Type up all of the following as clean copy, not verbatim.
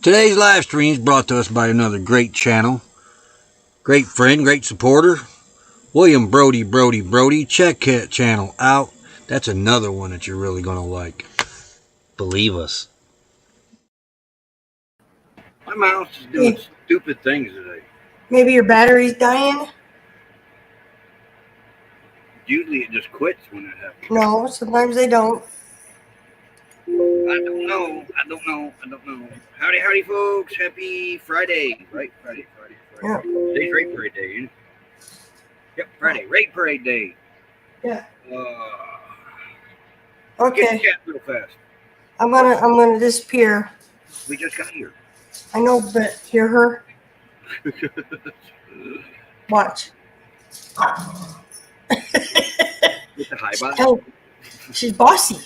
Today's live stream is brought to us by another great channel, great friend, great supporter, William Brody. Check that channel out. That's another one that you're really going to like. Believe us. My mouse is doing stupid things today. Maybe your battery's dying? Usually it just quits when it happens. No, sometimes they don't. I don't know. Howdy, folks. Happy Friday. Right? Friday. Yeah. Today's Raid Parade Day, isn't it? Yep, Friday. Raid Parade Day. Yeah. Get Okay. the chat real fast. I'm gonna disappear. We just got here. I know, but hear her? Watch. With the high bot. Oh, she's bossy.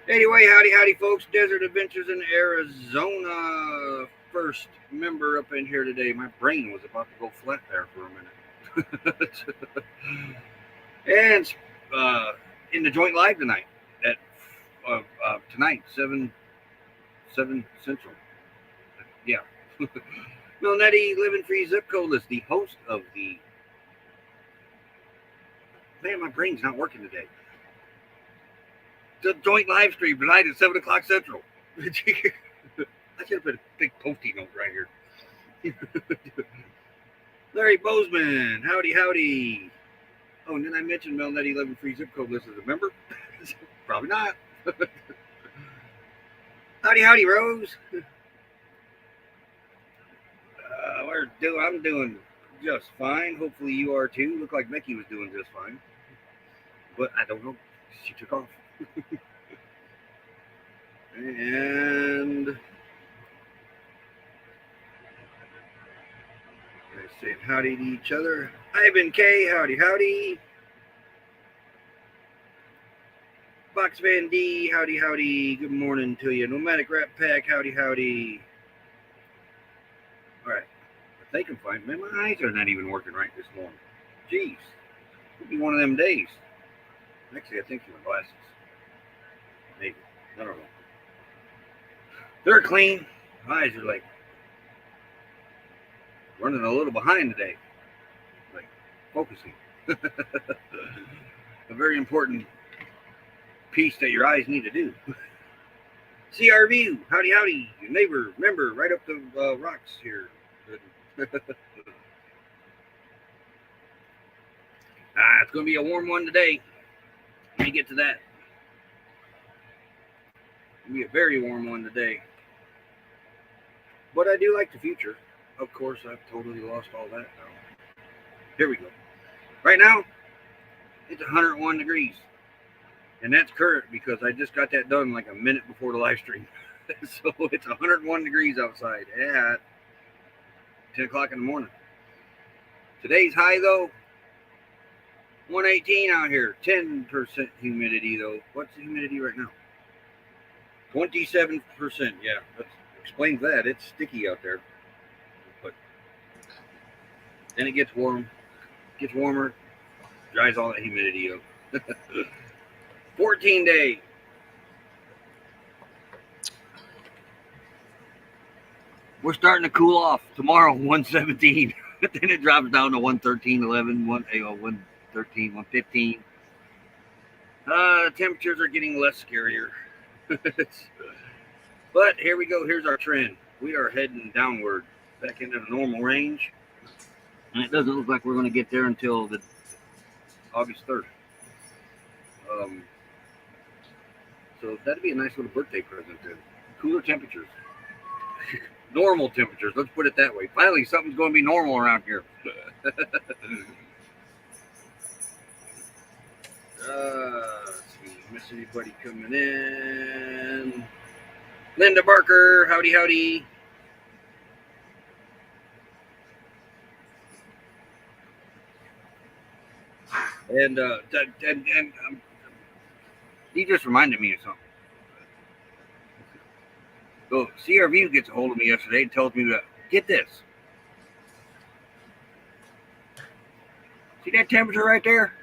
Anyway, howdy, folks. Desert Adventures in Arizona. First member up in here today. My brain was about to go flat there for a minute. And in the joint live tonight at tonight 7 Central. Yeah. Milnetti, Living Free Zip Code List, the host of the. Man, my brain's not working today. The joint live stream tonight at 7 o'clock Central. I should have put a big postie note right here. Larry Bozeman, howdy. Oh, and then I mentioned Milnetti Living Free Zip Code List as a member. Probably not. Howdy, Rose. I'm doing just fine. Hopefully you are too. Looked like Becky was doing just fine. But I don't know. She took off. And they're saying howdy to each other. Ivan K, howdy. Box Van D, howdy. Good morning to you. Nomadic Rat Pack, howdy. All right. I think I'm fine. Man, my eyes are not even working right this morning. Jeez. Could be one of them days. Actually, I think they're my glasses. Maybe. I don't know. They're clean. My eyes are like running a little behind today. Like focusing. A very important piece that your eyes need to do. CR View, howdy, your neighbor, member, right up the rocks here. It's going to be a warm one today. Let me get to that. It's going to be a very warm one today. But I do like the future. Of course, I've totally lost all that now. Here we go. Right now, it's 101 degrees. And that's current because I just got that done like a minute before the live stream. So it's 101 degrees outside at 10 o'clock in the morning. Today's high, though, 118 out here. 10% humidity, though. What's the humidity right now? 27%. Yeah, that explains that. It's sticky out there. But then it gets warm. Gets warmer. Dries all that humidity up. 14-day. We're starting to cool off. Tomorrow, 117. Then it drops down to 113, 11, 113, 115. Temperatures are getting less scarier. But here we go. Here's our trend. We are heading downward back into the normal range. And it doesn't look like we're going to get there until the August 3rd. So that'd be a nice little birthday present then. Cooler temperatures. Normal temperatures, let's put it that way. Finally, something's going to be normal around here. Let's see. Miss anybody coming in? Linda Barker, howdy. And he just reminded me of something. So CRV gets a hold of me yesterday and tells me that, get this. See that temperature right there?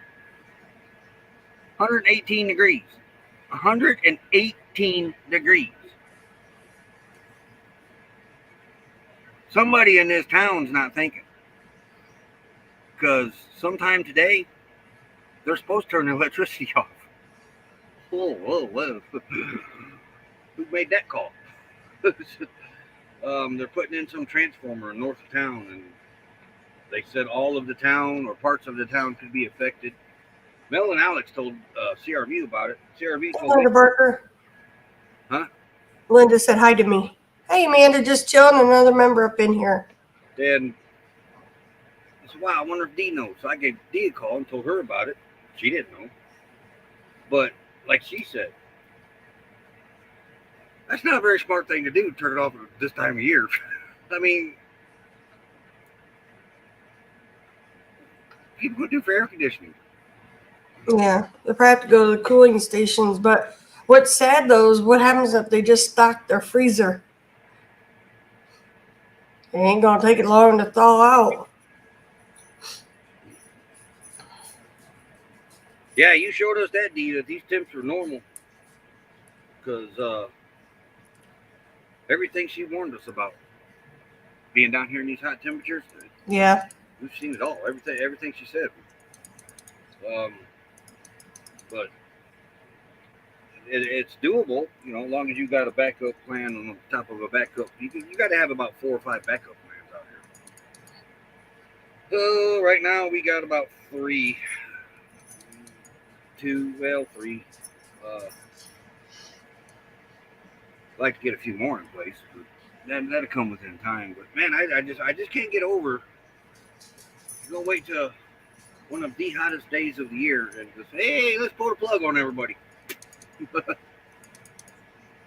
118 degrees. 118 18 degrees. Somebody in this town's not thinking. Because sometime today, they're supposed to turn the electricity off. Whoa. Who made that call? They're putting in some transformer north of town, and they said all of the town or parts of the town could be affected. Mel and Alex told CRV about it. CRV told Linda me. Barker. Huh? Linda said hi to me. Hey, Amanda, just chilling. Another member up in here. And I said, wow, I wonder if Dee knows. So I gave Dee a call and told her about it. She didn't know. But like she said, that's not a very smart thing to do, turn it off at this time of year. I mean, people would do for air conditioning. Yeah, they probably have to go to the cooling stations. But what's sad, though, is what happens if they just stock their freezer? It ain't going to take it long to thaw out. Yeah, you showed us that, Dee, that these temps are normal. Because everything she warned us about, being down here in these hot temperatures, Yeah. we've seen it all. Everything she said. But it's doable, you know, as long as you got a backup plan on top of a backup. You got to have about 4 or 5 backup plans out here. So right now we got about 3. 3. I'd like to get a few more in place, but that'll come within time. But man, I just can't get over. I'm gonna wait till one of the hottest days of the year and just hey, let's pull the plug on everybody.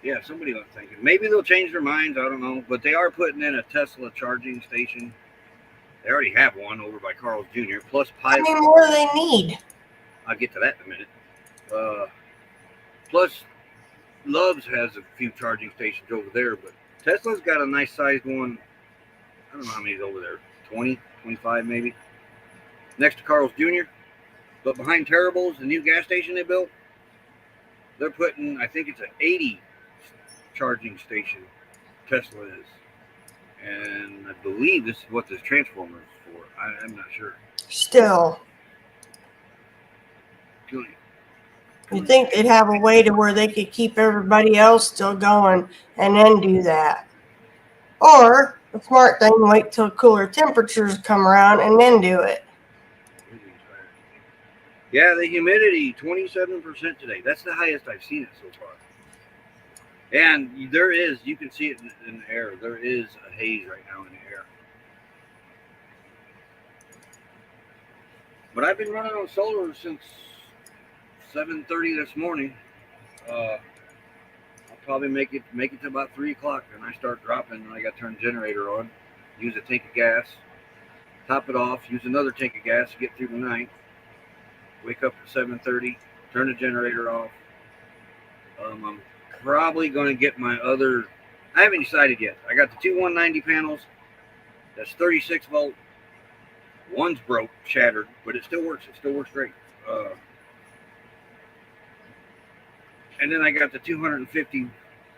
Yeah, somebody was thinking. Maybe they'll change their minds. I don't know, but they are putting in a Tesla charging station. They already have one over by Carl's Jr. Plus How Pilot. many more do they need? I'll get to that in a minute. Plus, Love's has a few charging stations over there, but Tesla's got a nice sized one. I don't know how many's over there. 20, 25 maybe. Next to Carl's Jr. But behind Terrible's, the new gas station they built, they're putting, I think it's an 80 charging station. Tesla is. And I believe this is what this transformer is for. I'm not sure. Still. You think they'd have a way to where they could keep everybody else still going and then do that. Or the smart thing, wait till cooler temperatures come around and then do it. Yeah, the humidity, 27% today. That's the highest I've seen it so far. And there is, you can see it in the air, there is a haze right now in the air. But I've been running on solar since 7:30 this morning. I'll probably make it to about 3 o'clock, and I start dropping, and I got to turn the generator on, use a tank of gas, top it off, use another tank of gas to get through the night, wake up at 7:30, turn the generator off. I'm probably going to get my other, I haven't decided yet. I got the two 190 panels, that's 36 volt. One's broke, shattered, but it still works. It still works great. And then I got the 250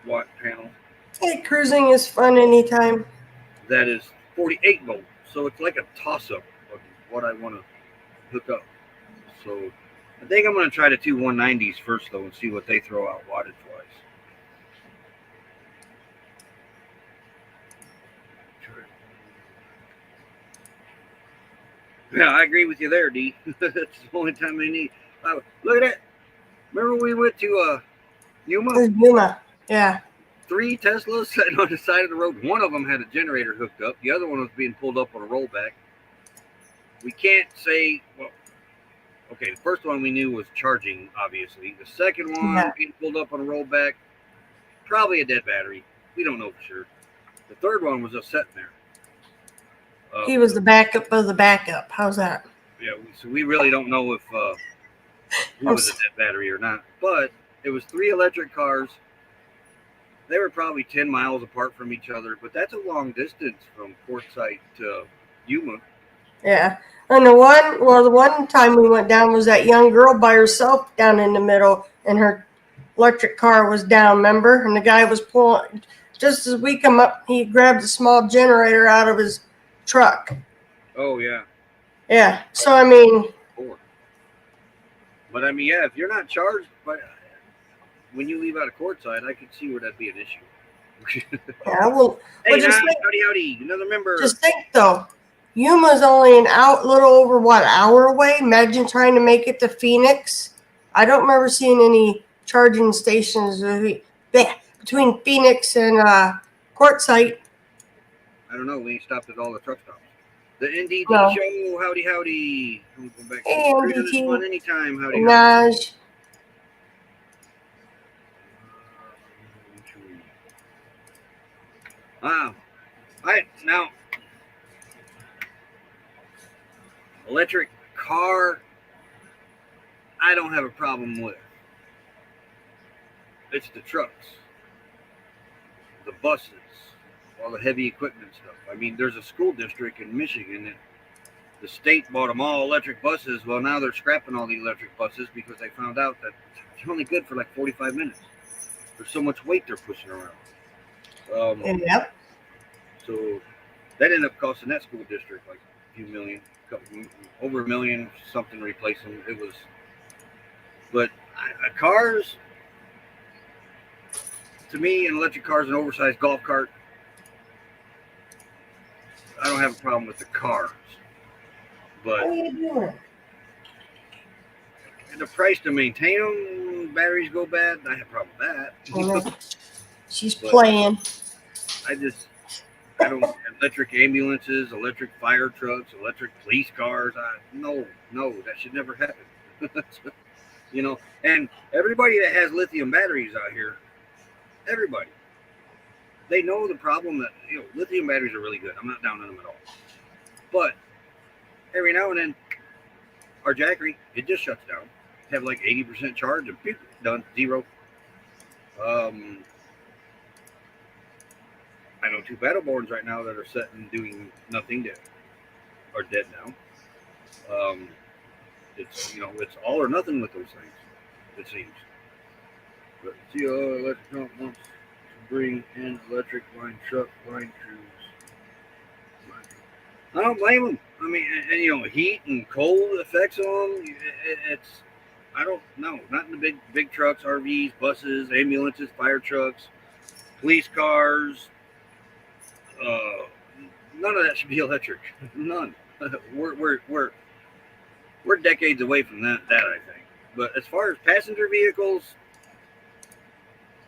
watt panel. Hey, cruising is fun anytime. That is 48 volt. So it's like a toss up of what I want to hook up. So I think I'm going to try the two 190s first, though, and see what they throw out wattage wise. Yeah, I agree with you there, D. That's the only time they need. Look at that. Remember when we went to Yuma? Yuma, yeah. 3 Teslas sitting on the side of the road. One of them had a generator hooked up. The other one was being pulled up on a rollback. We can't say, well, okay, the first one we knew was charging, obviously. The second one being pulled up on a rollback, probably a dead battery. We don't know for sure. The third one was just sitting there. He was the backup of the backup. How's that? Yeah, so we really don't know if he was a dead battery or not. But it was 3 electric cars. They were probably 10 miles apart from each other, but that's a long distance from Quartzsite to Yuma. Yeah. And the one time we went down was that young girl by herself down in the middle, and her electric car was down, remember? And the guy was pulling, just as we come up, he grabbed a small generator out of his truck. Oh, yeah. Yeah, so I mean. But I mean, yeah, if you're not charged, but when you leave out of courtside, I could see where that'd be an issue. Yeah, well, hey, just think, howdy, another member. Just think though, Yuma's only an little over hour away. Imagine trying to make it to Phoenix. I don't remember seeing any charging stations between Phoenix and Quartzsite. I don't know. We ain't stopped at all the truck stops. The NDT No. show, howdy. I'm going back Hey, to NDT. fun anytime, howdy. Naj. Wow. Now, electric car, I don't have a problem with. It's the trucks, the buses, all the heavy equipment stuff. I mean, there's a school district in Michigan that the state bought them all electric buses. Well, now they're scrapping all the electric buses because they found out that it's only good for like 45 minutes. There's so much weight they're pushing around. Yep. So that ended up costing that school district like a few million, over $1 million, something to replace them. It was, but cars, to me, an electric car is an oversized golf cart. I don't have a problem with the cars, but what are you doing? The price to maintain them, batteries go bad. I have a problem with that. She's playing. I don't electric ambulances, electric fire trucks, electric police cars. No, that should never happen. You know, and everybody that has lithium batteries out here, everybody, they know the problem that, you know, lithium batteries are really good. I'm not down on them at all. But every now and then, our Jackery, it just shuts down. Have like 80% charge and beep, done, zero. I know 2 Battleborns right now that are sitting doing nothing, that are dead now. It's, you know, it's all or nothing with those things, it seems. But CO Electric Pump wants to bring in electric line truck line crews. I don't blame them. I mean, and you know, heat and cold effects on them. It's, I don't know, not in the big trucks, RVs, buses, ambulances, fire trucks, police cars. None of that should be electric. None. We're decades away from that, I think. But as far as passenger vehicles,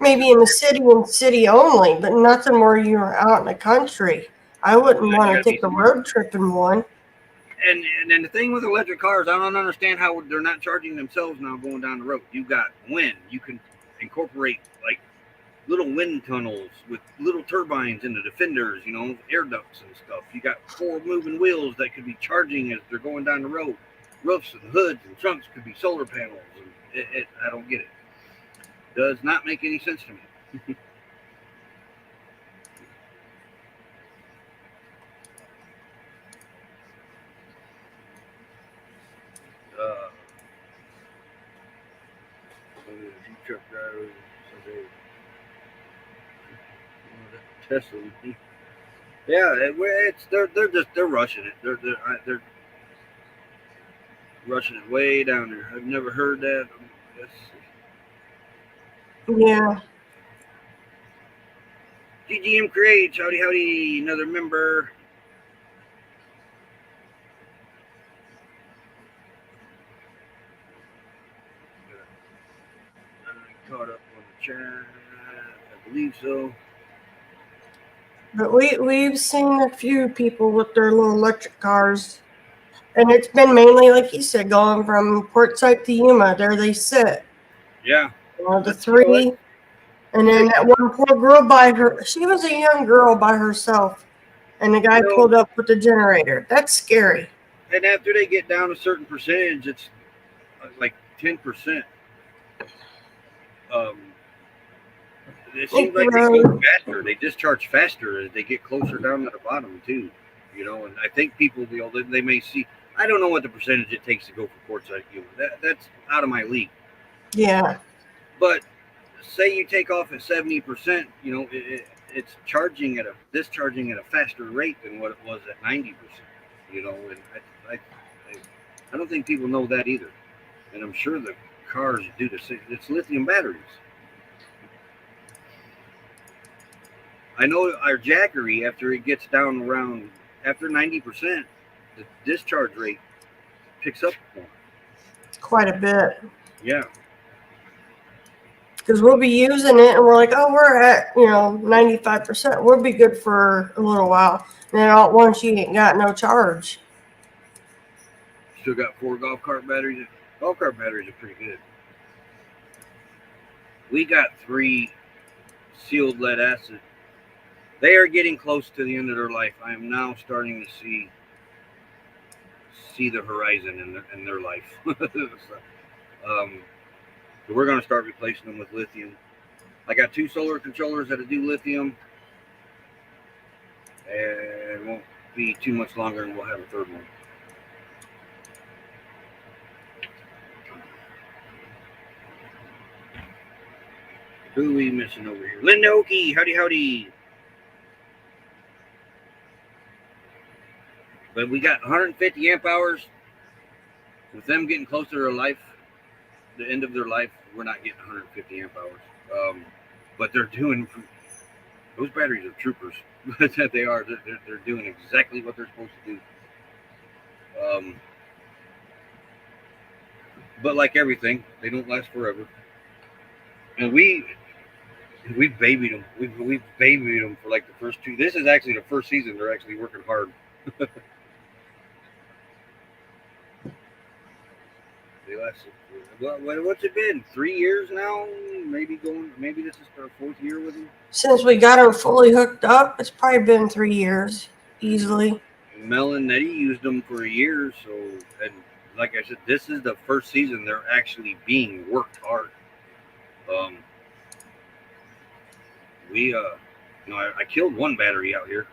maybe in the city only, but nothing where you're out in the country. I wouldn't want to take a road trip in one. And the thing with electric cars, I don't understand how they're not charging themselves now going down the road. You got wind. You can incorporate like little wind tunnels with little turbines in the defenders, you know, air ducts and stuff. You got 4 moving wheels that could be charging as they're going down the road. Roofs and hoods and trunks could be solar panels. And I don't get it. Does not make any sense to me. Truck drivers, Tesla. Yeah, they're rushing it. They're rushing it way down there. I've never heard that. Yeah. GGM Creates, howdy, another member. I caught up on the chat. I believe so. But we've seen a few people with their little electric cars. And it's been mainly, like you said, going from Quartzsite to Yuma. There they sit. Yeah. The 3. And then that one poor girl she was a young girl by herself. And the guy pulled up with the generator. That's scary. And after they get down a certain percentage, it's like 10%. It seems like they go faster. They discharge faster as they get closer down to the bottom too. You know, and I think people, you know, they may see. I don't know what the percentage it takes to go for Quartzsite. That's out of my league. Yeah. But say you take off at 70%, it's discharging at a faster rate than what it was at 90%. And I don't think people know that either. And I'm sure the cars do the same. It's lithium batteries. I know our Jackery, after it gets down around after 90%, the discharge rate picks up more. Quite a bit. Yeah. Because we'll be using it and we're like, oh, we're at 95%. We'll be good for a little while. And then all at once you ain't got no charge. Still got 4 golf cart batteries. Golf cart batteries are pretty good. We got 3 sealed lead acid. They are getting close to the end of their life. I am now starting to see the horizon in their life. So we're going to start replacing them with lithium. I got 2 solar controllers that'll do lithium, and it won't be too much longer, and we'll have a 3rd one. Who are we missing over here? Linda Okie, howdy. But we got 150 amp hours. With them getting closer to their life, the end of their life, we're not getting 150 amp hours. But they're doing, those batteries are troopers. They are. They're doing exactly what they're supposed to do. But like everything, they don't last forever. And we babied them. We babied them for like the first 2. This is actually the first season they're actually working hard. They lasted. What's it been? 3 years now? Maybe this is our 4th year with them. Since we got them fully hooked up, it's probably been 3 years easily. Mel and Nettie used them for a year, so, and like I said, this is the first season they're actually being worked hard. I killed 1 battery out here.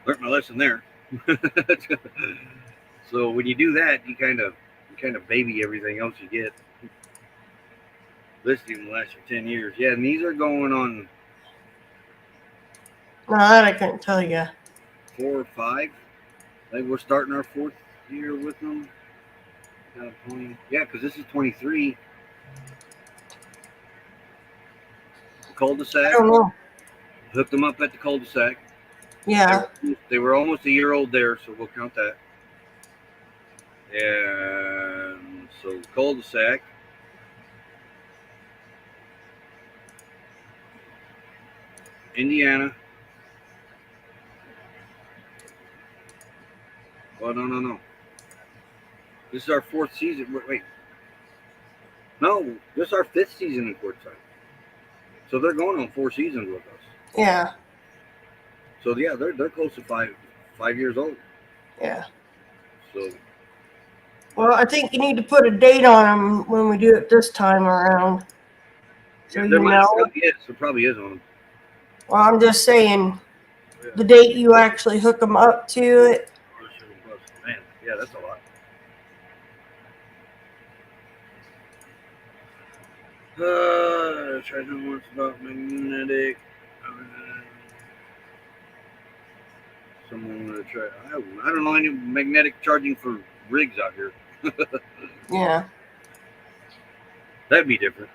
Learned my lesson there. So when you do that, you kind of baby everything else you get. Lithium will last for 10 years. Yeah, and these are going on. No, that I couldn't tell you. 4 or 5. I think we're starting our 4th year with them. Yeah, because this is 23. Cul-de-sac. I don't know. Hooked them up at the cul-de-sac. Yeah. They were almost a year old there, so we'll count that. And so cul-de-sac. Indiana. Oh, no. This is our 4th season. Wait. No, this is our 5th season in Quartzsite. So they're going on 4 seasons with us. Yeah. So yeah, they're close to 5 years old. Yeah. So. Well, I think you need to put a date on them when we do it this time around. So there probably is on them. Well, I'm just saying the date you actually hook them up to it. Man, yeah, that's a lot. Try to know what's about magnetic. Someone want to try. I don't know any magnetic charging for rigs out here. Yeah. That'd be different.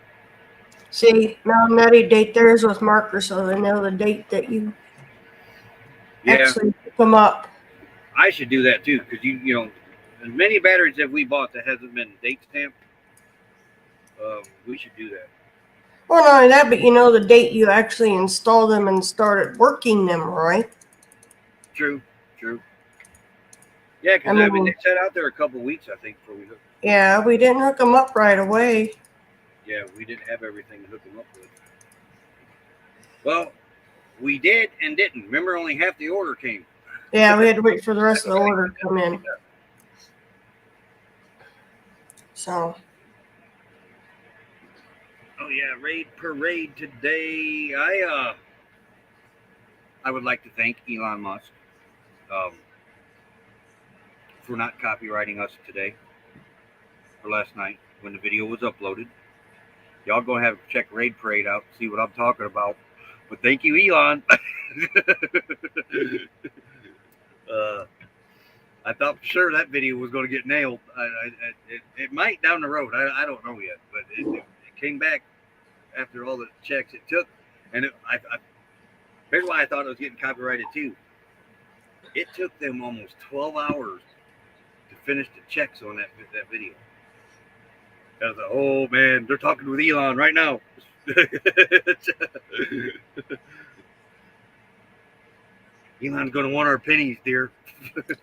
See, now Nettie date theirs with markers so they know the date that you actually pick them up. I should do that too, because as many batteries that we bought that hasn't been date stamped. We should do that. Well, not only that, but the date you actually installed them and started working them, right? True. Yeah, because they sat out there a couple weeks, I think, before we hooked. Yeah, we didn't hook them up right away. Yeah, we didn't have everything to hook them up with. Well, we did and didn't. Remember, only half the order came. Yeah, we had to wait for the rest of the order to come in. So. Oh yeah, raid parade today. I would like to thank Elon Musk for not copywriting us today or last night when the video was uploaded. Y'all gonna have to check Raid Parade out, see what I'm talking about. But thank you, Elon. I thought for sure that video was going to get nailed. It might down the road. I don't know yet, but it came back after all the checks it took, and here's why I thought it was getting copyrighted too. It took them almost 12 hours to finish the checks on that video. I was like, oh man, they're talking with Elon right now. Elon's going to want our pennies, dear.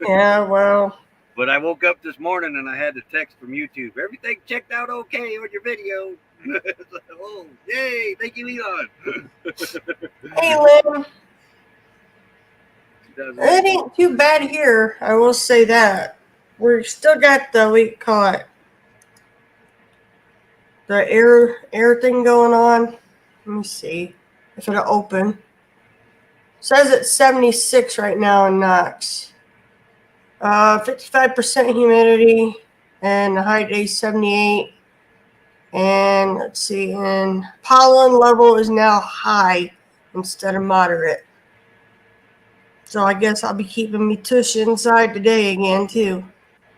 Yeah, well. But I woke up this morning and I had the text from YouTube. Everything checked out okay on your video. Oh, yay! Thank you, Elon. Hey, Lynn. It ain't too bad here. I will say that. We're still got the, we call it, the air thing going on. Let me see if it'll open. It says it's 76 right now in Knox. 55% humidity and the high day 78. And let's see, and pollen level is now high instead of moderate. So I guess I'll be keeping me tush inside today again too.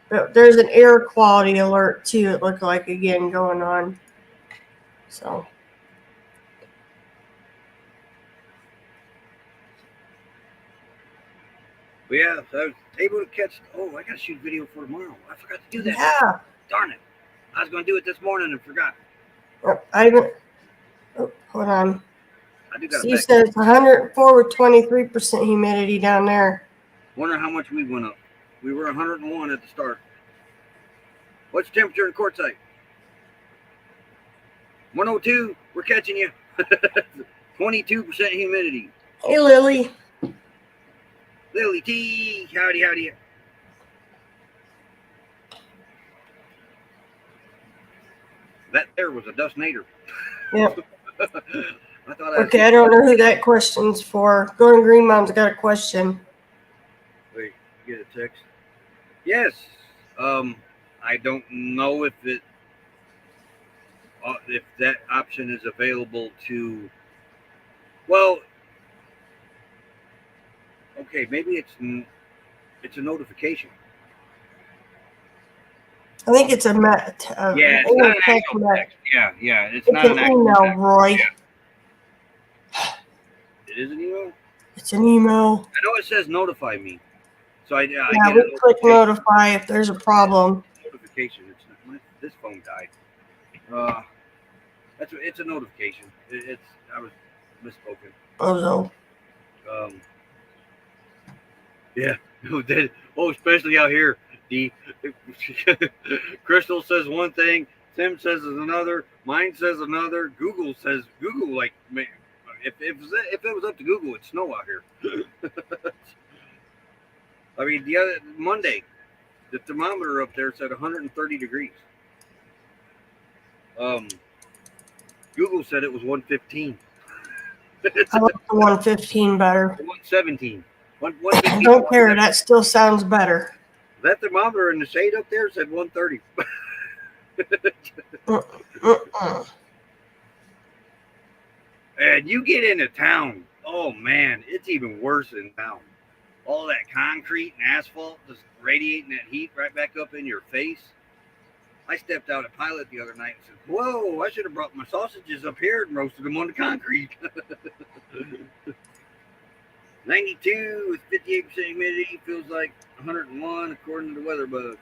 But there's an air quality alert too, it looked like again going on. So But yeah, so I was able to catch. Oh, I got to shoot a video for tomorrow. I forgot to do that. yeah. Darn it! I was going to do it this morning and forgot. I haven't. Oh, hold on. I do got. So you said it's 104 with 23% humidity down there. Wonder how much we went up. We were 101 at the start. What's the temperature in Quartzsite? 102. We're catching you. 22% humidity. Hey, Lily. Lily T. Howdy, howdy. That there was a dust nader. Yep. I thought Okay, I don't know who that question's for. Golden Green Mom's got a question. Wait, get a text. Yes. I don't know if that option is available to. Well, okay, maybe it's a notification. I think it's a it's not an actual text. Yeah, it's not an actual email, text. Roy. Yeah. It is an email? It's an email. I know it says notify me. So I get we click notify if there's a problem. Notification. It's not, this phone died. It's a notification. I was misspoken. Bozo. Yeah. Especially out here. Crystal says one thing, Tim says another, mine says another, Google like, if it was up to Google, it'd snow out here. I mean, the other Monday, the thermometer up there said 130 degrees. Google said it was 115. I like the 115 better. 117. 115. Don't care. That still sounds better. That thermometer in the shade up there said 130. And you get into town, oh man, it's even worse in town. All that concrete and asphalt just radiating that heat right back up in your face. I stepped out at Pilot the other night and said, whoa, I should have brought my sausages up here and roasted them on the concrete. 92 with 58% humidity, feels like 101 according to the weather bug.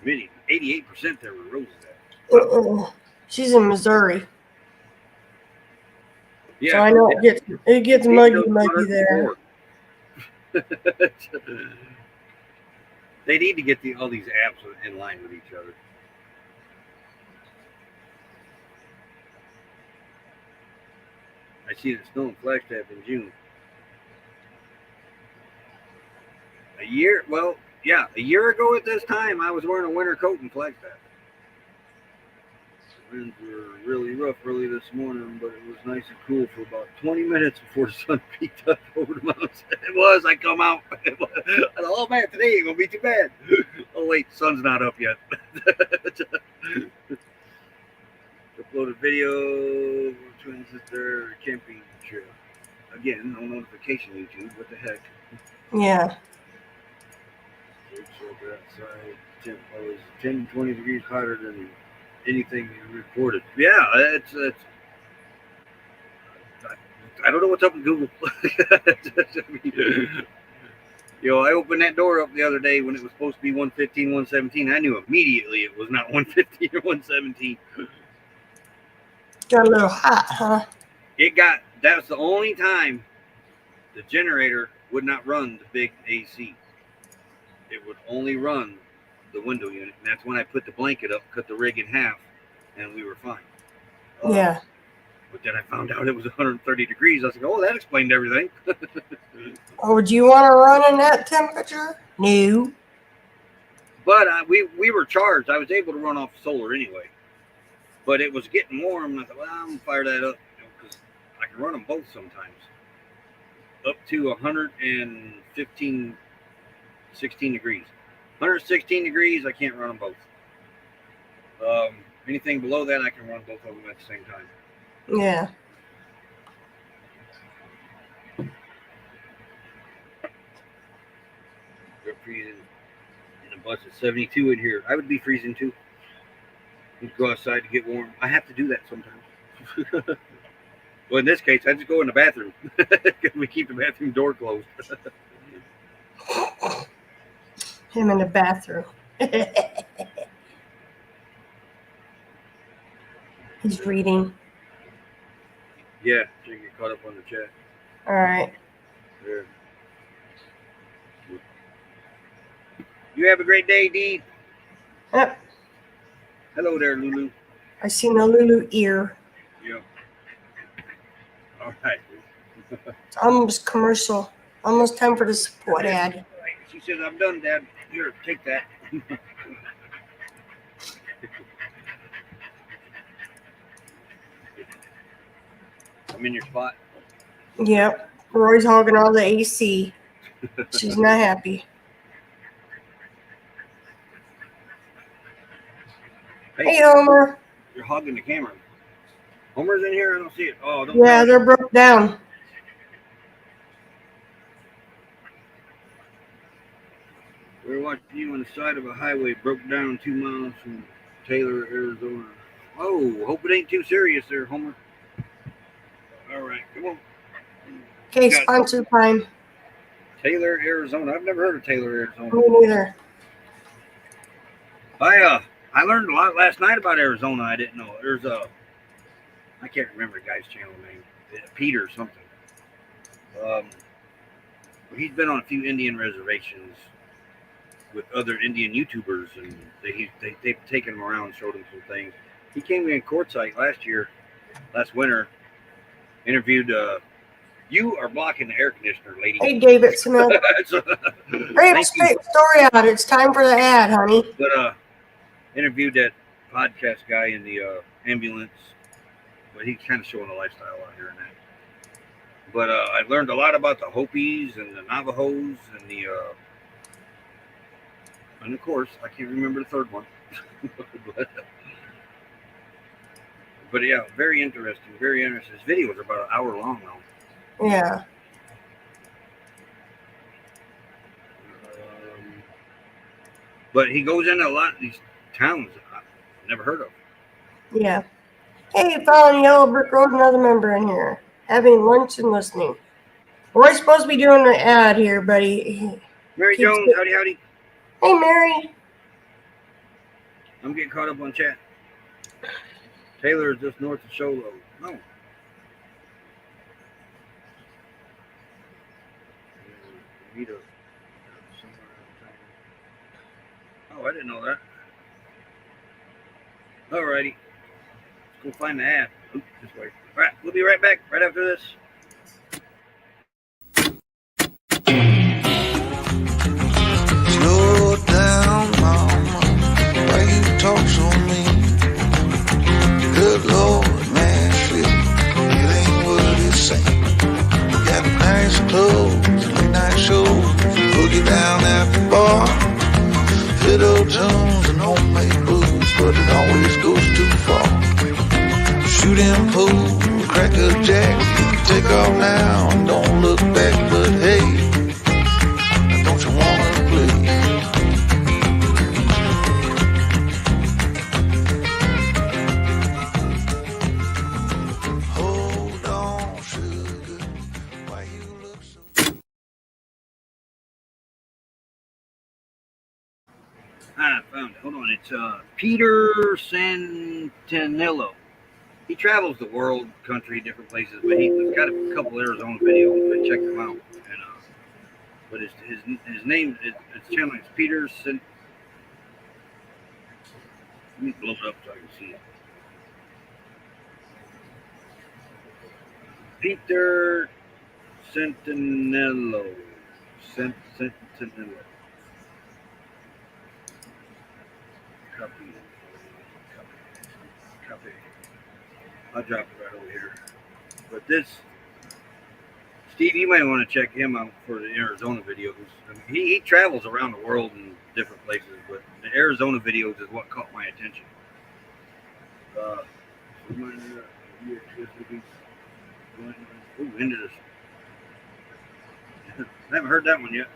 Humidity, 88% there where Rose is at. She's in Missouri. Yeah, so I know it gets muggy there. They need to get all these apps in line with each other. I see the snow in Flagstaff in June. A year ago at this time, I was wearing a winter coat in Flagstaff. Winds were really rough early this morning, but it was nice and cool for about 20 minutes before the sun peeked up over the mountains. It was. I come out. I thought, oh man, today ain't gonna be too bad. Oh wait, the sun's not up yet. Uploaded video. Twin sister camping trip. Again, no notification YouTube. What the heck? Yeah. Outside, temp was 10, 20 degrees hotter than anything reported. Yeah, it's I don't know what's up with Google. I opened that door up the other day when it was supposed to be 115, 117. I knew immediately it was not 115 or 117. Got a little hot, huh? That was the only time the generator would not run the big AC. It would only run the window unit. And that's when I put the blanket up, cut the rig in half, and we were fine. Yeah. But then I found out it was 130 degrees. I was like, oh, that explained everything. Or would you want to run in that temperature? No. But we were charged. I was able to run off solar anyway. But it was getting warm, and I thought, well, I'm going to fire that up because I can run them both sometimes. Up to 115, 16 degrees. 116 degrees, I can't run them both. Anything below that, I can run both of them at the same time. Yeah. They're freezing in a bus at 72 in here. I would be freezing too. You'd go outside to get warm. I have to do that sometimes. Well, in this case, I just go in the bathroom. We keep the bathroom door closed. Him in the bathroom. He's reading. Yeah, so you get caught up on the chat. All right. There. You have a great day, Dee. Yep. Hello there, Lulu. I seen a Lulu ear. Yeah. All right. It's almost commercial. Almost time for the support ad. She says, I'm done, Dad. Here, take that. I'm in your spot. Yep. Roy's hogging all the AC. She's not happy. Hey, Homer. You're hogging the camera. Homer's in here? I don't see it. Oh, don't. Yeah, they're broke down. We're watching you on the side of a highway, broke down 2 miles from Taylor, Arizona. Oh, hope it ain't too serious there, Homer. All right, come on. Okay, sponsor time. Taylor, Arizona. I've never heard of Taylor, Arizona. Me neither. I learned a lot last night about Arizona. I didn't know. There's I can't remember the guy's channel name. Peter something. He's been on a few Indian reservations with other Indian YouTubers, and they've taken him around and showed him some things. He came in Quartzsite last winter, interviewed. You are blocking the air conditioner, lady. Hey, David Smith. Hurry up, straight story out. It's time for the ad, honey. But interviewed that podcast guy in the ambulance, but he's kind of showing a lifestyle out here and that. But I learned a lot about the Hopis and the Navajos and of course, I can't remember the third one. but yeah, very interesting. Very interesting. His videos are about an hour long now. Yeah. But he goes into a lot of these towns I've never heard of. Yeah. Hey, following Yellow Brick Road, another member in here. Having lunch and listening. We're supposed to be doing an ad here, buddy. Mary Jones, howdy. Hey, Mary. I'm getting caught up on chat. Taylor is just north of Sholo. No. Oh, I didn't know that. Alrighty. Let's go find the ad. Oops, this way. All right, we'll be right back right after this. Slow down, mama. Why you talk so mean? off now and don't look back, but hey, don't you wanna play? Hold on, sugar, why you look so... I found it. Hold on. It's Peter Santinello. He travels the world, country, different places, but he's got a couple Arizona videos. I checked them out. And, but his name, his channel is Peter San. Let me blow it up so I can see it. Peter Santinello. Santinello. Copy. I'll drop it right over here. But this, Steve, you might want to check him out for the Arizona videos. I mean, he travels around the world in different places, but the Arizona videos is what caught my attention. Into this. I haven't heard that one yet.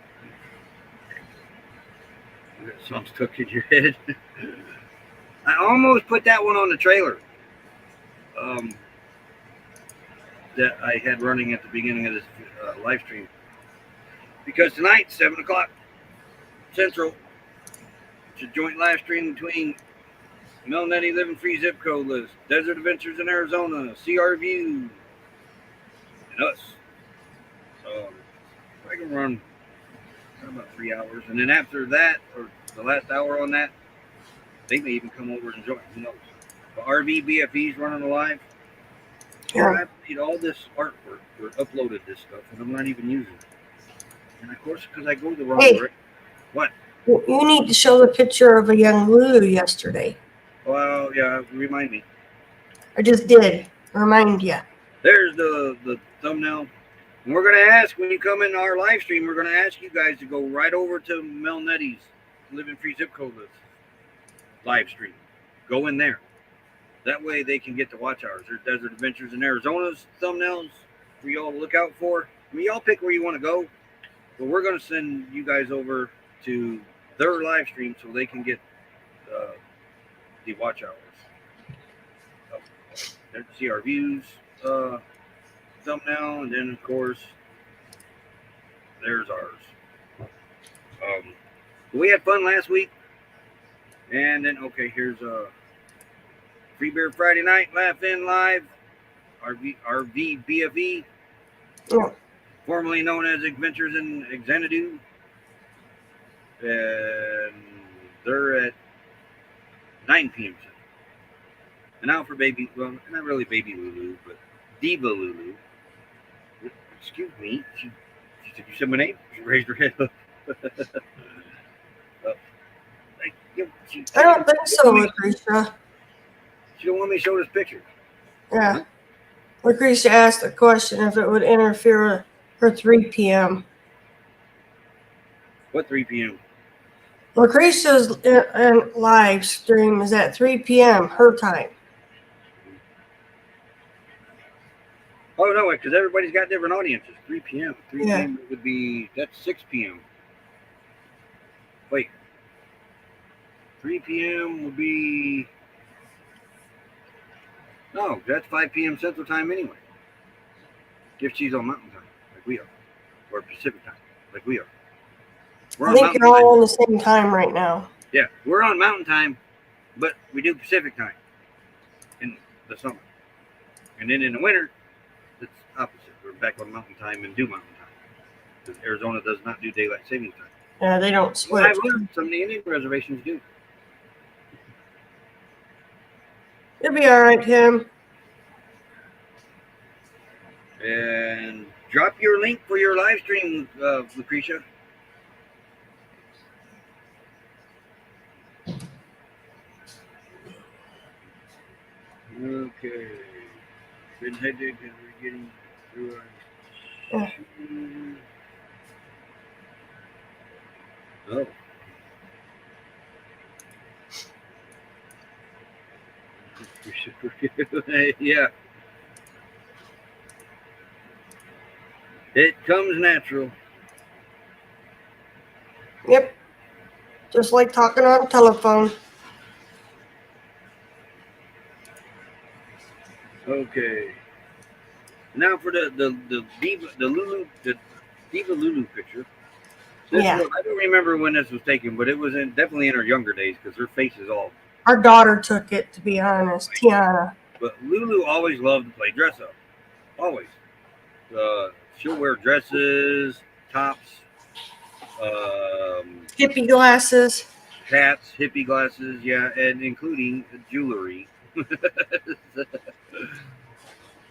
That song's stuck in your head. I almost put that one on the trailer. That I had running at the beginning of this live stream. Because tonight, 7 o'clock Central, it's a joint live stream between Mel Nettie Living Free Zip Code List, Desert Adventures in Arizona, CR View, and us. So I can run about 3 hours. And then after that, or the last hour on that, they may even come over and join. Who knows? The RV BFE's running alive. Yeah. I've made all this artwork or uploaded this stuff, and I'm not even using it. And of course, because I go the wrong direction. What? You need to show the picture of a young Lulu yesterday. Well, yeah, remind me. I just did. Remind you. There's the thumbnail. And we're going to ask, when you come in our live stream, we're going to ask you guys to go right over to Mel Nettie's Living Free Zip Code List live stream. Go in there. That way they can get to watch ours. There's Desert Adventures in Arizona's thumbnails for y'all to look out for. I mean, y'all pick where you want to go. But we're going to send you guys over to their live stream so they can get the watch hours. There to see our views thumbnail, and then of course there's ours. We had fun last week, and then okay, here's Free Beer Friday Night, Laugh In Live, RV BFE, formerly known as Adventures in Xanadu. And they're at 9 p.m. And now for baby, well, not really baby Lulu, but Diva Lulu. Excuse me. She said, you said my name? She raised her head up. I don't think so, Lucretia. She don't want me to show this picture. Yeah. Huh? Lucretia asked the question if it would interfere with her 3 p.m. What 3 p.m.? Lucretia's live stream is at 3 p.m. her time. Oh, no, because everybody's got different audiences. 3 p.m. 3 p.m. would be, that's 6 p.m. Wait. 3 p.m. would be, no, that's 5 p.m. Central Time anyway. If she's on Mountain Time, like we are. Or Pacific Time, like we are. I think you're all on the same time right now. Yeah, we're on Mountain Time, but we do Pacific Time in the summer. And then in the winter, it's opposite. We're back on Mountain Time and do Mountain Time. Because Arizona does not do Daylight Savings Time. Yeah, they don't switch. Well, I've learned some of the Indian reservations do. You'll be all right, Tim. And drop your link for your live stream, Lucretia. Okay. Been headed and we're getting through our... Oh. Yeah. It comes natural. Yep. Just like talking on a telephone. Okay. Now for the Diva Lulu picture. This Yeah. was, I don't remember when this was taken, but it was definitely in her younger days because her face is all. Our daughter took it, to be honest, Tiana. But Lulu always loved to play dress up. Always. She'll wear dresses, tops, Hippie glasses. hats, hippie glasses, yeah, and including jewelry.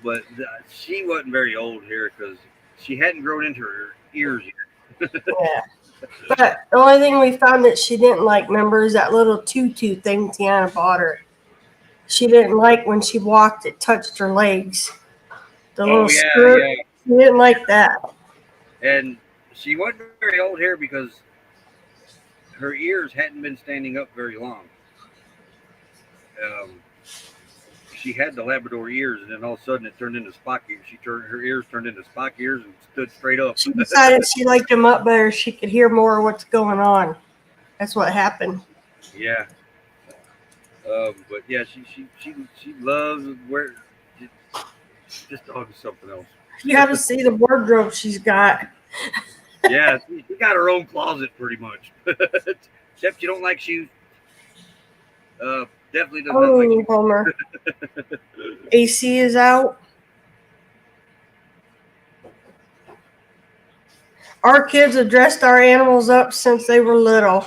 But she wasn't very old here because she hadn't grown into her ears yet. Yeah. But the only thing we found that she didn't like, remember, is that little tutu thing Tiana bought her. She didn't like when she walked, it touched her legs. The little skirt. Yeah. She didn't like that. And she wasn't very old here because her ears hadn't been standing up very long. She had the Labrador ears, and then all of a sudden it turned into Spock ears. Her ears turned into Spock ears and stood straight up. She decided she liked them up better. She could hear more of what's going on. That's what happened. Yeah. But yeah, she loves wear. This dog is something else. You have to see the wardrobe she's got. Yeah, she got her own closet pretty much. Except you don't like shoes. Definitely does not like Oh, shoes. Homer. AC is out. Our kids have dressed our animals up since they were little.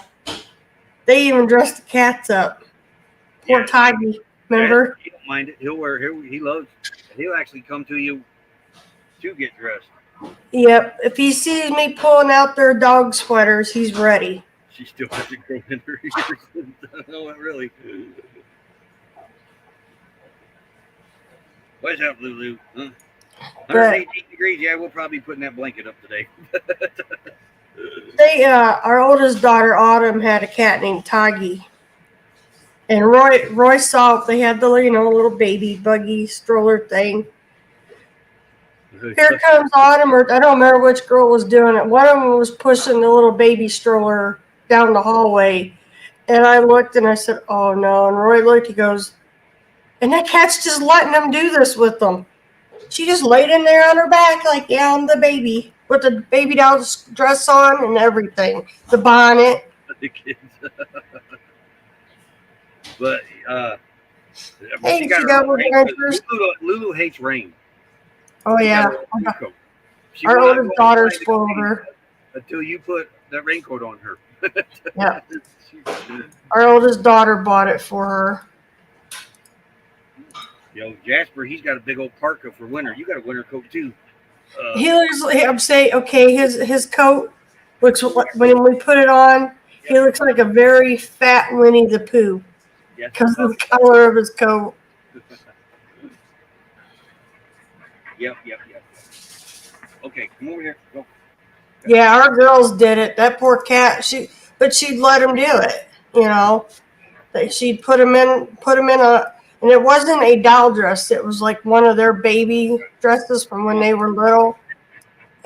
They even dressed the cats up. Poor Tiggy, remember? He don't mind it. He'll actually come to you to get dressed. Yep. If he sees me pulling out their dog sweaters, he's ready. She still hasn't grown in her ears. No, really. What's up, Lulu? Huh? 118 degrees. Yeah, we'll probably be putting that blanket up today. Our oldest daughter, Autumn, had a cat named Tiggy. And Roy saw they had the little baby buggy stroller thing. Here comes Autumn, or I don't remember which girl was doing it. One of them was pushing the little baby stroller down the hallway. And I looked and I said, oh no. And Roy looked, he goes, and that cat's just letting them do this with them. She just laid in there on her back like, yeah, I'm the baby. With the baby doll dress on and everything. The bonnet. The kids. But, Hey, she got Lulu hates rain. Oh, yeah. Our oldest daughter spoiled her. Until you put that raincoat on her. Yeah. Our oldest daughter bought it for her. Jasper, he's got a big old parka for winter. You got a winter coat too. He looks like, I'm saying, okay, his coat looks, when we put it on, he looks like a very fat Winnie the Pooh. Because of the color of his coat. Yep. Okay, come over here. Go. Yeah, our girls did it. That poor cat. She'd let him do it. She'd put him in and it wasn't a doll dress. It was like one of their baby dresses from when they were little,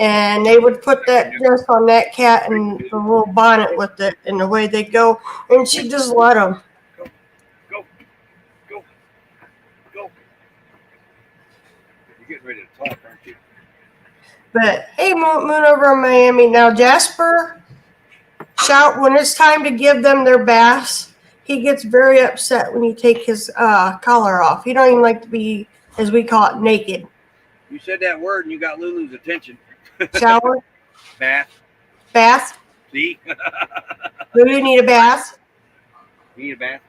and they would put that dress on that cat and the little bonnet with it, and away they go, and she just let him. Go. You're getting ready to talk, aren't you? But hey, Moon over in Miami. Now, Jasper, shout when it's time to give them their baths. He gets very upset when you take his collar off. He don't even like to be, as we call it, naked. You said that word and you got Lulu's attention. Shower? Bath. See? Lulu need a bath? You need a bath?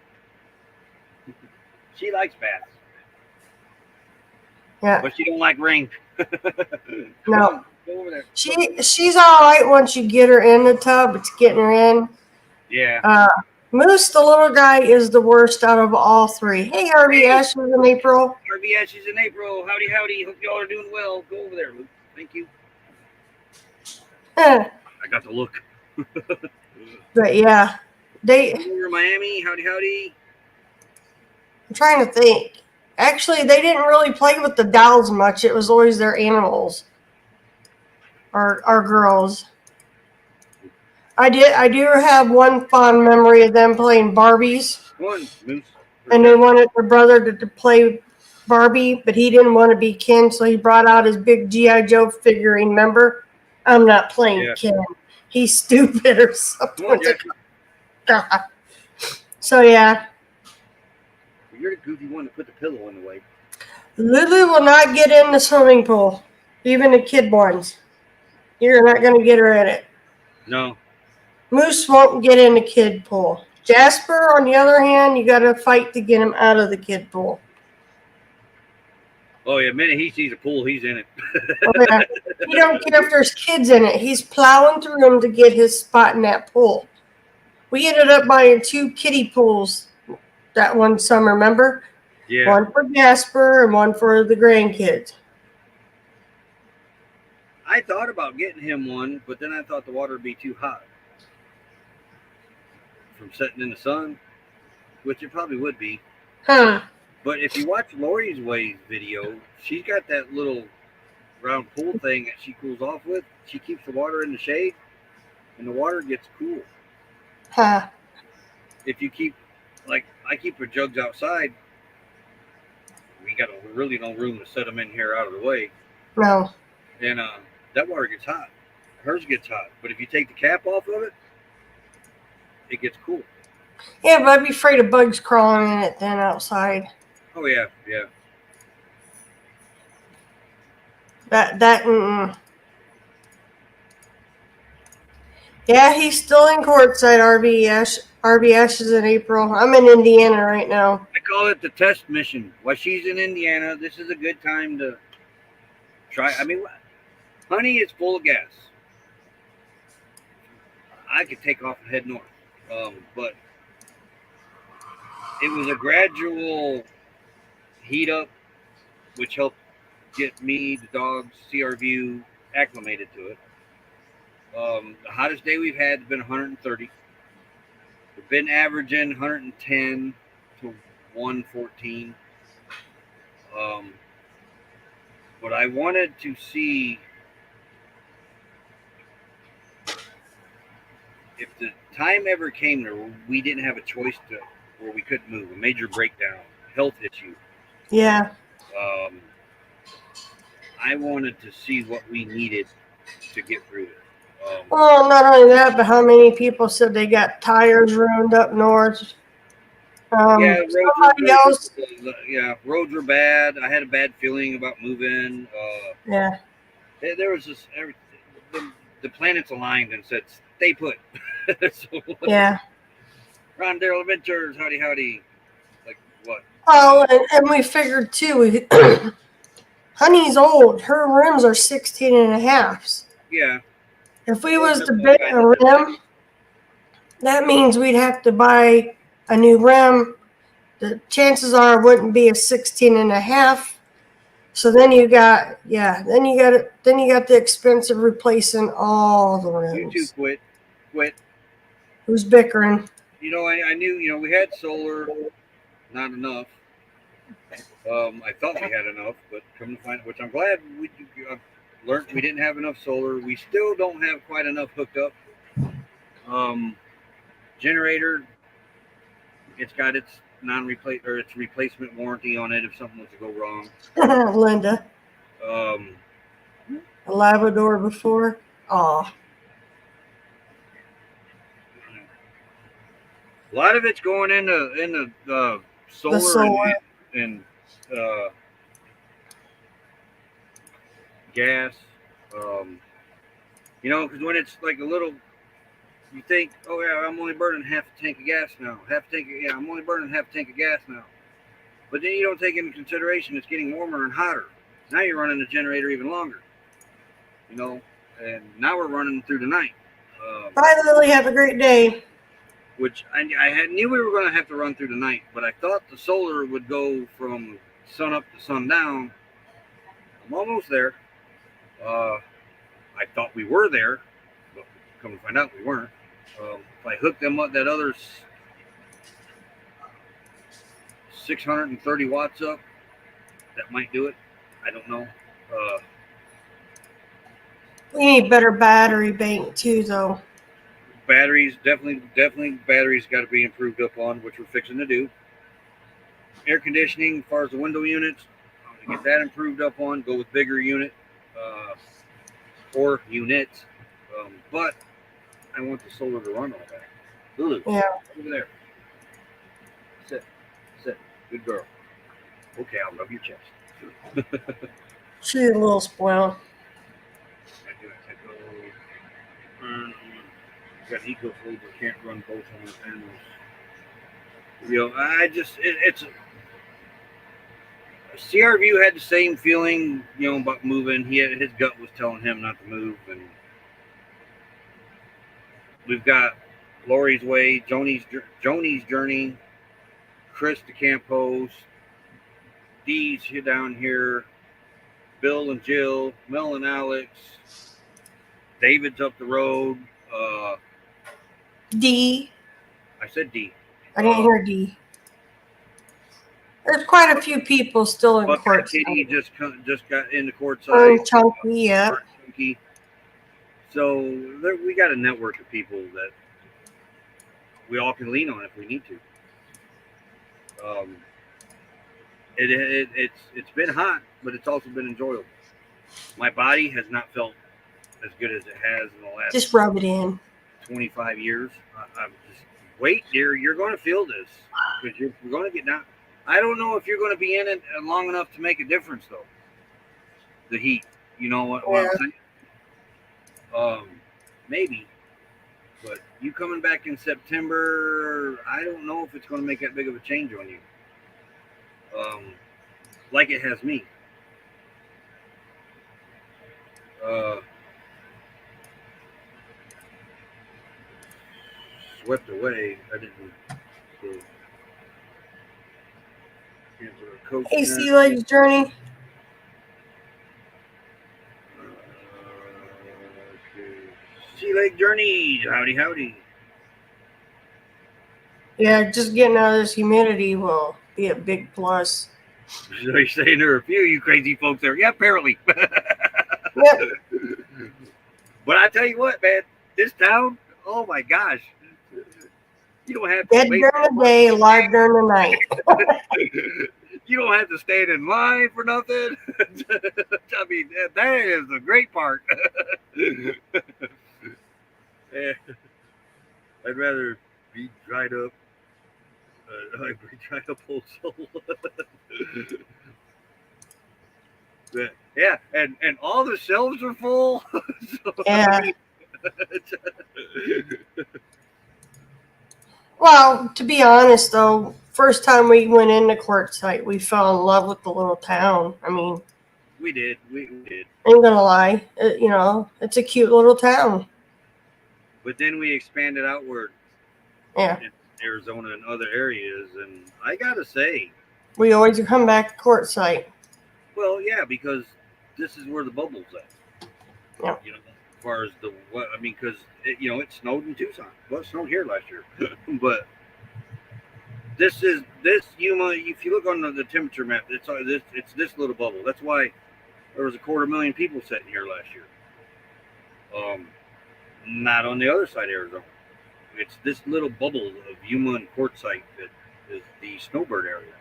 She likes baths. Yeah. But she don't like rain. No. Go over there. She's all right once you get her in the tub. It's getting her in. Yeah. Moose, the little guy, is the worst out of all three. Hey, Harvey, Ashes in April. Harvey Ashes in April. Howdy. Hope y'all are doing well. Go over there, Luke. Thank you. I got the look. But yeah, Over Miami. Howdy. I'm trying to think. Actually, they didn't really play with the dolls much. It was always their animals. our girls. I do have one fond memory of them playing Barbies. One Moose. And they wanted their brother to play Barbie, but he didn't want to be Ken, so he brought out his big G.I. Joe figurine. Remember? I'm not playing Yeah. Ken. He's stupid or something. Come on, Jesse. God. So yeah, You're the goofy one to put the pillow in the way. Lulu will not get in the swimming pool, even the kid ones. You're not going to get her in it. No. Moose won't get in the kid pool. Jasper, on the other hand, you got to fight to get him out of the kid pool. Oh yeah, the minute he sees a pool, he's in it. Oh, yeah. He don't care if there's kids in it. He's plowing through them to get his spot in that pool. We ended up buying 2 kiddie pools that one summer, remember? Yeah. One for Jasper and one for the grandkids. I thought about getting him one, but then I thought the water would be too hot from sitting in the sun, which it probably would be. Huh. But if you watch Lori's Ways video, she's got that little round pool thing that she cools off with. She keeps the water in the shade, and the water gets cool. Huh. If you keep, like, I keep her jugs outside, we got really no room to set them in here out of the way. No. And that water gets hot. Hers gets hot. But if you take the cap off of it, it gets cool. Yeah, but I'd be afraid of bugs crawling in it then outside. Oh, yeah, yeah. That. Yeah, he's still in courtside. RB Ashes in April. I'm in Indiana right now. I call it the test mission. While she's in Indiana, this is a good time to try. I mean, honey is full of gas. I could take off and head north. But it was a gradual heat up, which helped get me, the dogs, CRView acclimated to it. The hottest day we've had has been 130. We've been averaging 110 to 114. But I wanted to see if the time ever came where we didn't have a choice to where we couldn't move, a major breakdown, health issue. Yeah. I wanted to see what we needed to get through it. Well, not only that, but how many people said they got tires ruined up north. Yeah, Somebody else. roads were bad. I had a bad feeling about moving. Yeah. There was just everything. The planets aligned and said, "Stay put." So, Yeah. Ron Darrell Adventures, howdy. Like what? Oh, and we figured too. Honey's old. Her rims are 16 and a halves. Yeah. If we was to bid a rim, that means we'd have to buy a new rim. The chances are it wouldn't be a 16 and a half. So then you got the expense of replacing all the rims. You two quit. Who's bickering? I knew, we had solar, not enough. I thought we had enough, but come to find, which I'm glad we learned we didn't have enough solar. We still don't have quite enough hooked up. Generator, it's got its its replacement warranty on it if something was to go wrong. Linda. A Labrador before. Aw. A lot of it's going in the solar. And gas. Because when it's like a little, you think, oh yeah, I'm only burning half a tank of gas now. I'm only burning half a tank of gas now. But then you don't take into consideration it's getting warmer and hotter. Now you're running the generator even longer. And now we're running through the night. Bye, Lily. Have a great day. Which I knew we were going to have to run through the night, but I thought the solar would go from sun up to sundown. I'm almost there. I thought we were there, but come to find out we weren't. If I hooked them up, that other 630 watts up, that might do it. I don't know. We need better battery bank too, though. Batteries, definitely batteries got to be improved up on, which we're fixing to do. Air conditioning, as far as the window units, to get that improved up on, go with bigger unit or units. But I want the solar to run all that. Lulu, Yeah. over there. Sit. Good girl. Okay, I'll rub your chest. She's a little spoiled. Got eco food, but can't run both on the panels. You know, I just it's CRView had the same feeling, you know, about moving. His gut was telling him not to move, and we've got Lori's Way, Joni's Journey, Chris the Camp Host, Dee's here down here, Bill and Jill, Mel and Alex, David's up the road. D. I said D. I didn't hear D. There's quite a few people still in court. Kitty just got into courtside. Chunky, yeah. Chunky. So we got a network of people that we all can lean on if we need to. It's been hot, but it's also been enjoyable. My body has not felt as good as it has in the last. Just rub it in. 25 years. I'm just wait, dear. You're going to feel this because you're going to get down. I don't know if you're going to be in it long enough to make a difference, though. The heat, you know what I'm saying? Maybe, but you coming back in September, I don't know if it's going to make that big of a change on you. Like it has me. Swept away. I didn't. Hey, Sea Legs Journey. Sea Lake Journey. Howdy. Yeah, just getting out of this humidity will be a big plus. So you're saying there are a few of you crazy folks there. Yeah, apparently. Yep. But I tell you what, man, this town, oh my gosh. You don't have to dead wait during the day, live during the night. You don't have to stand in line for nothing. I mean, that is the great part. Yeah. I'd rather be dried up. I'd be dried up whole soul. Yeah, and all the shelves are full. So, Yeah. I mean, Well, to be honest, though, first time we went into Quartzsite, we fell in love with the little town. I mean, we did. We did. Ain't gonna lie. It's a cute little town. But then we expanded outward. Yeah. In Arizona and other areas, and I gotta say, we always come back to Quartzsite. Well, yeah, because this is where the bubble's at. Yeah. You know, as far as because it snowed in Tucson. Well, it snowed here last year, but this Yuma. If you look on the temperature map, it's this little bubble. That's why there was 250,000 people sitting here last year. Not on the other side of Arizona. It's this little bubble of Yuma and Quartzsite that is the snowbird area.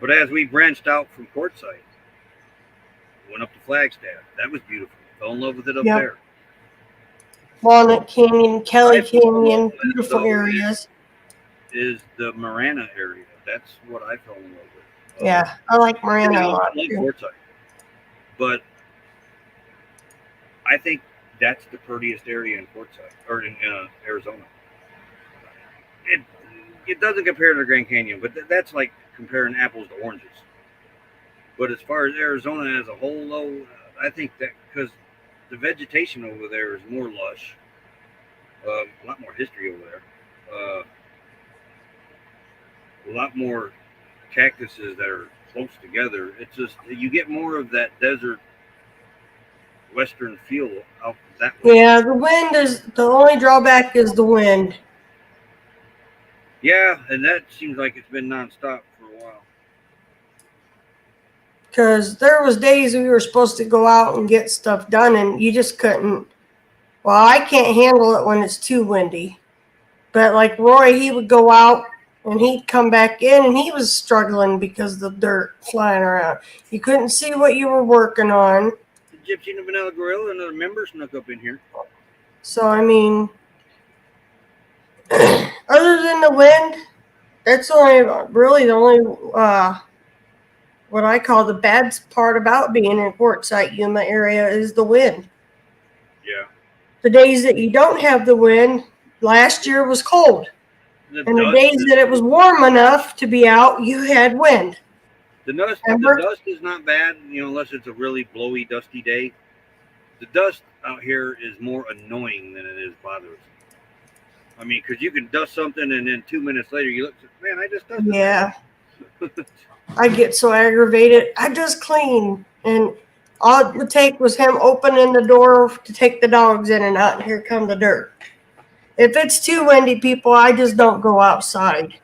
But as we branched out from Quartzsite, went up to Flagstaff. That was beautiful. Fell in love with it up there. Walnut Canyon, Kelly Canyon, beautiful areas. Is the Marana area. That's what I fell in love with. Yeah, I like Marana a lot. I like Quartzsite. But I think that's the prettiest area in Quartzsite, or in Arizona. It doesn't compare to the Grand Canyon, but that's like comparing apples to oranges. But as far as Arizona as a whole, though, I think that because the vegetation over there is more lush, a lot more history over there, a lot more cactuses that are close together. It's just you get more of that desert western feel out that way. Yeah, the wind is the only drawback is the wind. Yeah, and that seems like it's been nonstop for a while. Because there was days we were supposed to go out and get stuff done, and you just couldn't. Well, I can't handle it when it's too windy. But like Roy, he would go out and he'd come back in, and he was struggling because of the dirt flying around. You couldn't see what you were working on. The Gypsy and the Vanilla Gorilla, another member, snuck up in here. So, I mean, other than the wind, that's really the only what I call the bad part about being in Quartzsite, Yuma area is the wind. Yeah. The days that you don't have the wind, last year was cold. And the days that it was warm enough to be out, you had wind. The dust is not bad, unless it's a really blowy, dusty day. The dust out here is more annoying than it is bothersome. I mean, because you can dust something and then 2 minutes later you look, man, I just dusted. Yeah. I get so aggravated. I just clean. And all it would take was him opening the door to take the dogs in and out, and here come the dirt. If it's too windy, people, I just don't go outside.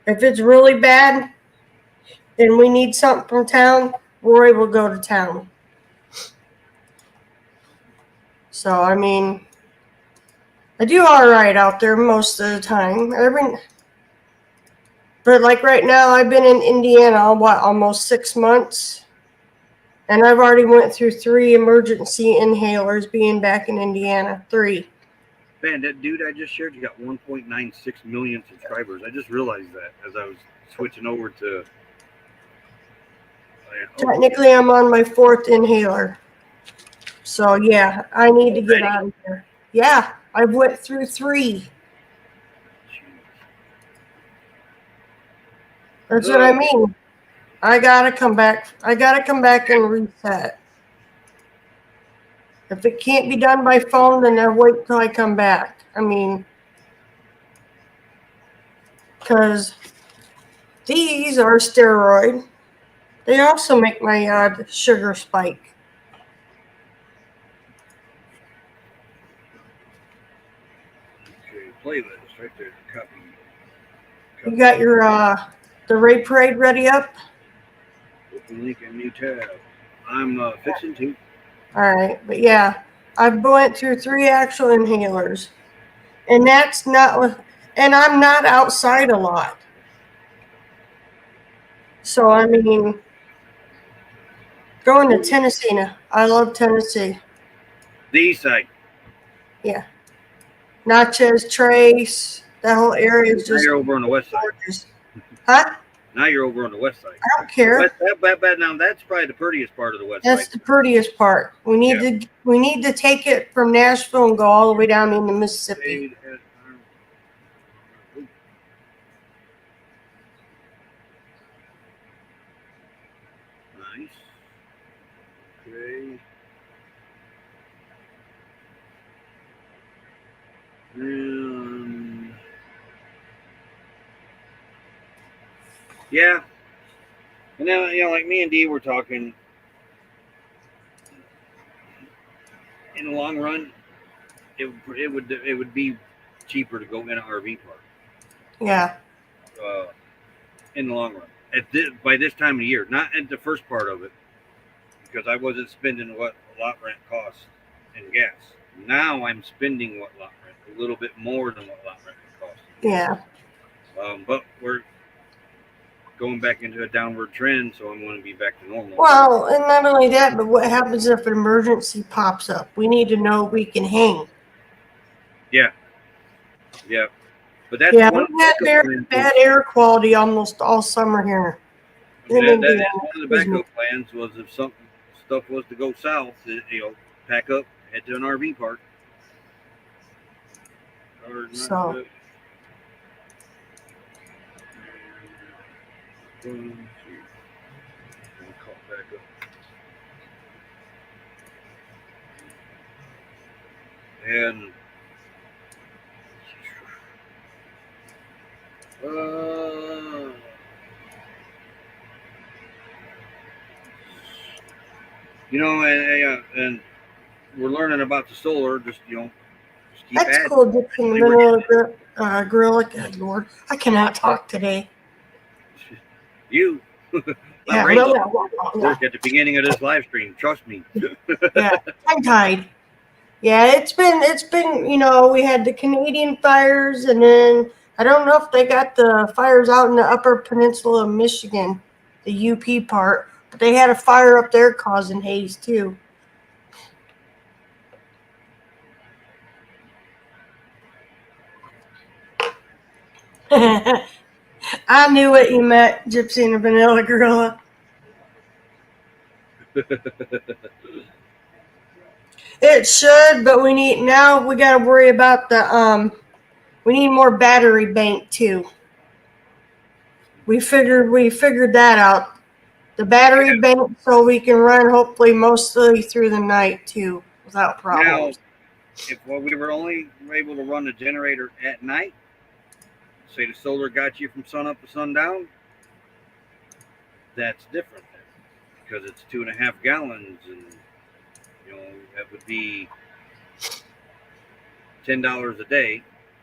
If it's really bad and we need something from town, Roy will go to town. So, I mean, I do all right out there most of the time. But like right now, I've been in Indiana, almost 6 months. And I've already went through 3 emergency inhalers being back in Indiana. 3. Man, that dude I just shared, you got 1.96 million subscribers. I just realized that as I was switching over to... Technically, I'm on my 4th inhaler. So, yeah, I need to get out of here. Yeah, I've went through 3. That's what I mean. I gotta come back. I gotta come back and reset. If it can't be done by phone, then I'll wait till I come back. I mean, because these are steroid. They also make my sugar spike. Okay, playlist right there. Copy. You got your the Ray Parade ready up? Open link and new tab. I'm fixing to. All right, but yeah, I've went through 3 actual inhalers, and that's not. And I'm not outside a lot, so I mean, going to Tennessee now. I love Tennessee. The east side. Yeah, Natchez, Trace, that whole area is Now just you're over on the west side. gorgeous. Huh? Now you're over on the west side. I don't care. Now that's probably the prettiest part of the west That's side. the prettiest part. We need to take it from Nashville and go all the way down into Mississippi. Nice. Okay. Yeah. And then, like me and Dee were talking, in the long run, it would be cheaper to go in an RV park. Yeah. In the long run, by this time of year, not at the first part of it, because I wasn't spending what lot rent costs in gas. Now I'm spending what lot rent, a little bit more than what lot rent costs. Yeah. But we're going back into a downward trend, so I'm going to be back to normal. Well, and not only that, but what happens if an emergency pops up? We need to know we can hang. Yeah. Yeah. But that's we had very bad air quality almost all summer here. One of the backup plans was if stuff was to go south, pack up, head to an RV park. So. And and we're learning about the solar. Just keep that's adding. Cool. Just in the middle of the grill. Good Lord, I cannot talk today. You. My brain's work at the beginning of this live stream. Trust me. Yeah, tongue-tied. Yeah, it's been, we had the Canadian fires, and then I don't know if they got the fires out in the upper peninsula of Michigan, the UP part, but they had a fire up there causing haze too. I knew it, you met Gypsy and the Vanilla Gorilla. It should, but we got to worry about we need more battery bank too. We figured that out. The battery bank, so we can run hopefully mostly through the night too without problems. Now, if we were only able to run the generator at night, say the solar got you from sun up to sundown, that's different because it's 2.5 gallons, and that would be $10 a day.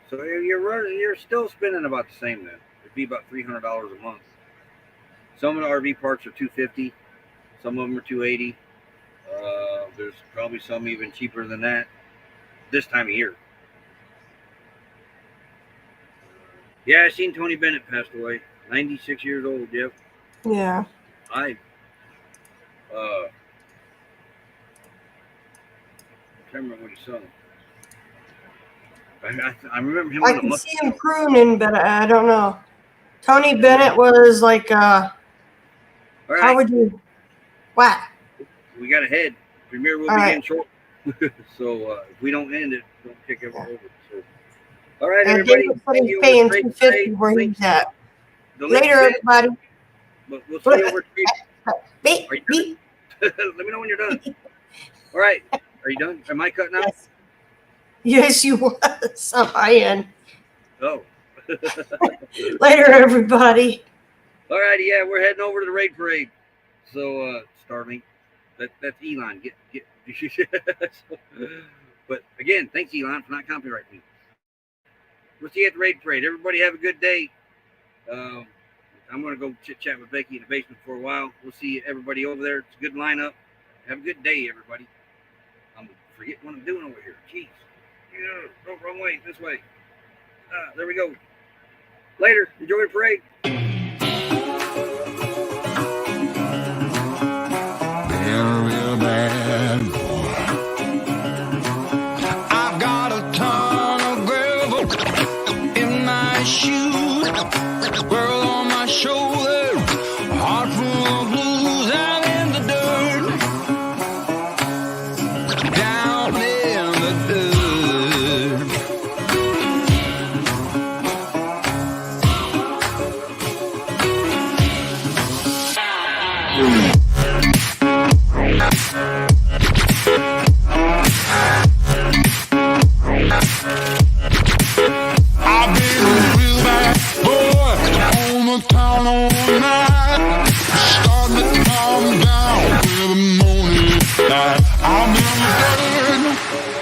So you're still spending about the same then. It'd be about $300 a month. Some of the RV parks are $250, some of them are $280. There's probably some even cheaper than that this time of year. Yeah, I seen Tony Bennett passed away, 96 years old. Yep. Yeah. I can't remember what he saw. I remember him. I can see him pruning, but I don't know. Tony Bennett was like, right. How would you? What? We got ahead. Premiere will begin shortly. So if we don't end it, don't kick it over. So, all right, everybody. Thank you. Paying $250 where he's at. Later, everybody. We'll see you over at Beep. Let me know when you're done. All right. Are you done? Am I cutting out? Yes, you was. On my end. Oh. Later, everybody. All righty, yeah, we're heading over to the raid parade. So, Starlink, that's Elon. Get. But again, thanks Elon for not copyrighting me. We'll see you at the raid parade. Everybody have a good day. I'm gonna go chit chat with Becky in the basement for a while. We'll see everybody over there. It's a good lineup. Have a good day, everybody. I'm forgetting what I'm doing over here. Jeez. Yeah, no, wrong way. This way. There we go. Later. Enjoy the parade. Real bad boy. I've got a ton of gravel in my shoes, world on my shoulder, heart full of blues, and in the dirt, down in the dirt. I've been a real bad boy on the town all night, starting to calm down with the morning light. I'm in the dirt.